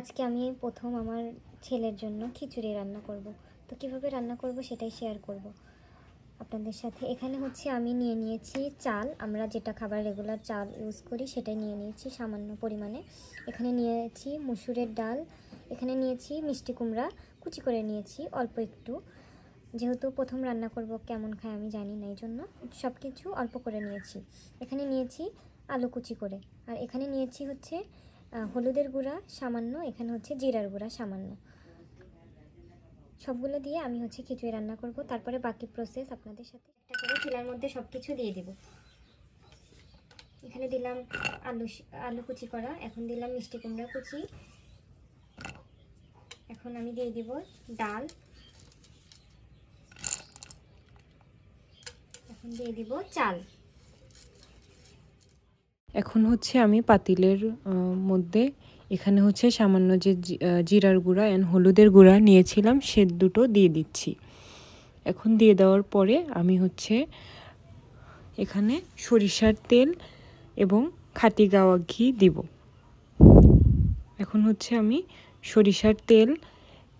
আজকে আমি প্রথম আমার ছেলের জন্য খিচুড়ি রান্না করব। তো কিভাবে রান্না করব সেটাই শেয়ার করব আপনাদের সাথে। এখানে হচ্ছে আমি নিয়ে নিয়েছি চাল, আমরা যেটা খাবার রেগুলার চাল ইউজ করি সেটাই নিয়ে নিয়েছি সামান্য পরিমাণে। এখানে নিয়েছি মসুরের ডাল, এখানে নিয়েছি মিষ্টি কুমড়া কুচি করে নিয়েছি অল্প একটু, যেহেতু প্রথম রান্না করব কেমন খায় আমি জানি না, এই জন্য সব কিছু অল্প করে নিয়েছি। এখানে নিয়েছি আলু কুচি করে, আর এখানে নিয়েছি হচ্ছে হলুদের গুঁড়া সামান্য, এখানে হচ্ছে জিরার গুঁড়া সামান্য। সবগুলো দিয়ে আমি হচ্ছে খিচুড়ি রান্না করব। তারপরে বাকি প্রসেস আপনাদের সাথে একটা করে চুলার মধ্যে সব কিছু দিয়ে দেব। এখানে দিলাম আলু কুচি করা, এখন দিলাম মিষ্টি কুমড়া কুচি, এখন আমি দিয়ে দিব ডাল, এখন দিয়ে দিব চাল। এখন হচ্ছে আমি পাতিলের মধ্যে এখানে হচ্ছে সামান্য যে জিরার গুঁড়া এন্ড হলুদের গুঁড়া নিয়েছিলাম সে দুটো দিয়ে দিচ্ছি। এখন দিয়ে দেওয়ার পরে আমি হচ্ছে এখানে সরিষার তেল এবং খাঁটি গাওয়া ঘি দিব। এখন হচ্ছে আমি সরিষার তেল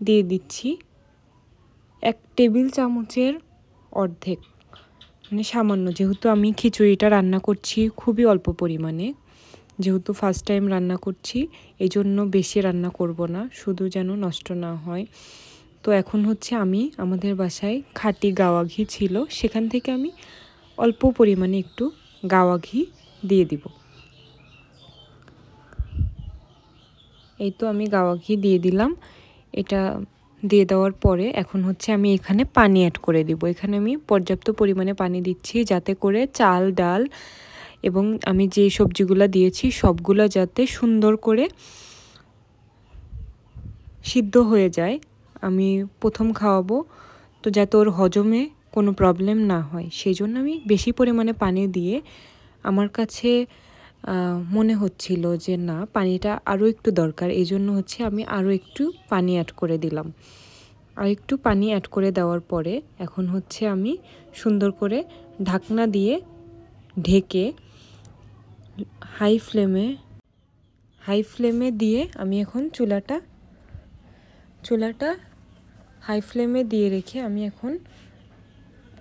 দিয়ে দিচ্ছি 1 টেবিল চামচের অর্ধেক, মানে সামান্য, যেহেতু আমি খিচুড়িটা রান্না করছি খুবই অল্প পরিমাণে, যেহেতু ফার্স্ট টাইম রান্না করছি এই জন্য বেশি রান্না করব না, শুধু যেন নষ্ট না হয়। তো এখন হচ্ছে আমি আমাদের বাসায় খাঁটি গাওয়া ঘি ছিল, সেখান থেকে আমি অল্প পরিমাণে একটু গাওয়া ঘি দিয়ে দিব। এই তো আমি গাওয়া ঘি দিয়ে দিলাম। এটা দিয়ে দেওয়ার পরে এখন হচ্ছে আমি এখানে পানি অ্যাড করে দিব। এখানে আমি পর্যাপ্ত পরিমাণে পানি দিচ্ছি যাতে করে চাল ডাল এবং আমি যে সবজিগুলো দিয়েছি সবগুলো যাতে সুন্দর করে সিদ্ধ হয়ে যায়। আমি প্রথম খাওয়াবো, তো যাতে ওর হজমে কোনো প্রবলেম না হয় সেই জন্য আমি বেশি পরিমাণে পানি দিয়ে, আমার কাছে মনে হচ্ছিল যে না পানিটা আরও একটু দরকার, এই জন্য হচ্ছে আমি আরও একটু পানি অ্যাড করে দিলাম। আর একটু পানি অ্যাড করে দেওয়ার পরে এখন হচ্ছে আমি সুন্দর করে ঢাকনা দিয়ে ঢেকে হাই ফ্লেমে দিয়ে আমি এখন চুলাটা হাই ফ্লেমে দিয়ে রেখে আমি এখন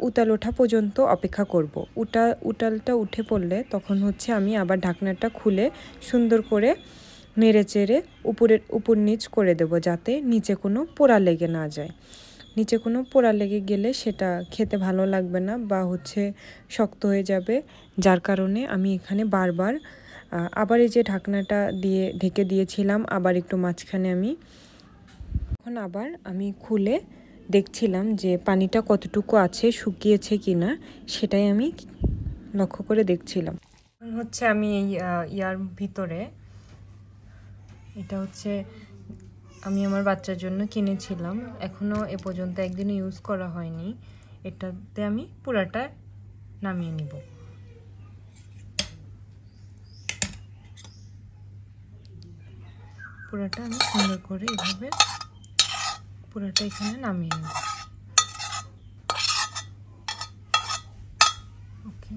উতাল ওঠা পর্যন্ত অপেক্ষা করব। উতালটা উঠে পড়লে তখন হচ্ছে আমি আবার ঢাকনাটা খুলে সুন্দর করে নেড়েচেড়ে উপর নিচ করে দেব, যাতে নিচে কোনো পোড়া লেগে না যায়। নিচে কোনো পোড়া লেগে গেলে সেটা খেতে ভালো লাগবে না বা হচ্ছে শক্ত হয়ে যাবে, যার কারণে আমি এখানে বারবার আবার এই যে ঢাকনাটা দিয়ে ঢেকে দিয়েছিলাম, আবার একটু মাঝখানে এখন আবার আমি খুলে দেখছিলাম যে পানিটা কতটুকু আছে, শুকিয়েছে কিনা সেটাই আমি লক্ষ্য করে দেখছিলাম। হচ্ছে আমি এই ইয়ার ভিতরে, এটা হচ্ছে আমি আমার বাচ্চার জন্য কিনেছিলাম, এখনও এ পর্যন্ত একদিনও ইউজ করা হয়নি। এটাতে আমি পুরাটা নামিয়ে নিব। পুরাটা আমি সুন্দর করে এইভাবে পুরাটা এখানে নামিয়ে নিব। ওকে,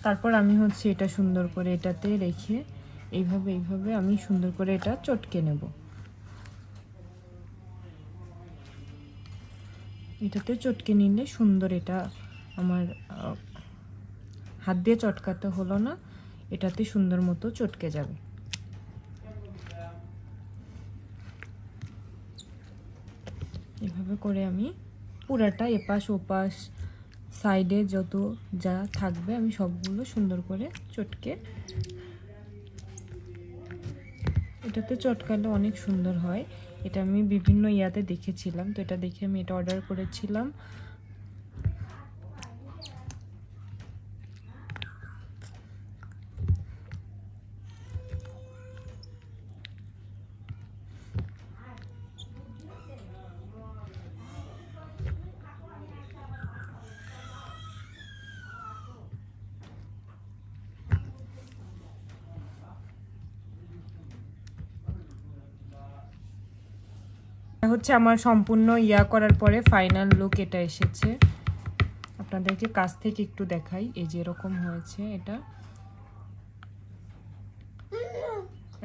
তারপর আমি হচ্ছে এটা সুন্দর করে এটাতে রেখে এইভাবে আমি সুন্দর করে এটা চটকে নেব। এটাতে চটকে নিলে সুন্দর, এটা আমার হাত দিয়ে চটকাতে হলো না, এটাতে সুন্দর মতো চটকে যাবে। এভাবে করে আমি পুরাটা এপাশ ওপাশ সাইডে যত যা থাকবে আমি সবগুলো সুন্দর করে চটকে, এটাতে চটকালে অনেক সুন্দর হয়। এটা আমি বিভিন্ন ইয়াতে দেখেছিলাম, তো এটা দেখে আমি এটা অর্ডার করেছিলাম। হচ্ছে আমার সম্পূর্ণ ইয়া করার পরে ফাইনাল লুক এটা এসেছে। আপনাদেরকে কাছ থেকে একটু দেখাই, এই যে এরকম হয়েছে এটা।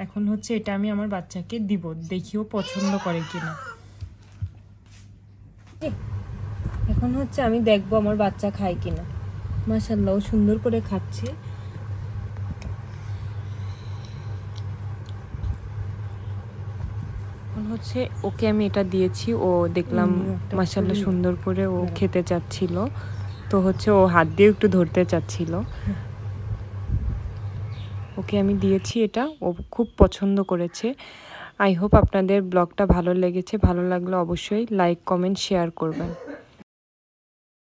এখন হচ্ছে এটা আমি আমার বাচ্চাকে দিব, দেখিও পছন্দ করে কিনা। এখন হচ্ছে আমি দেখবো আমার বাচ্চা খায় কিনা। মাশাআল্লাহ ও সুন্দর করে খাচ্ছে। এখন হচ্ছে ওকে আমি এটা দিয়েছি, ও দেখলাম মাশাআল্লাহ সুন্দর করে ও খেতে চাচ্ছিল, তো হচ্ছে ও হাত দিয়ে একটু ধরতে চাচ্ছিল। ওকে আমি দিয়েছি এটা, ও খুব পছন্দ করেছে। আই হোপ আপনাদের ব্লগটা ভালো লেগেছে। ভালো লাগলে অবশ্যই লাইক, কমেন্ট, শেয়ার করবেন।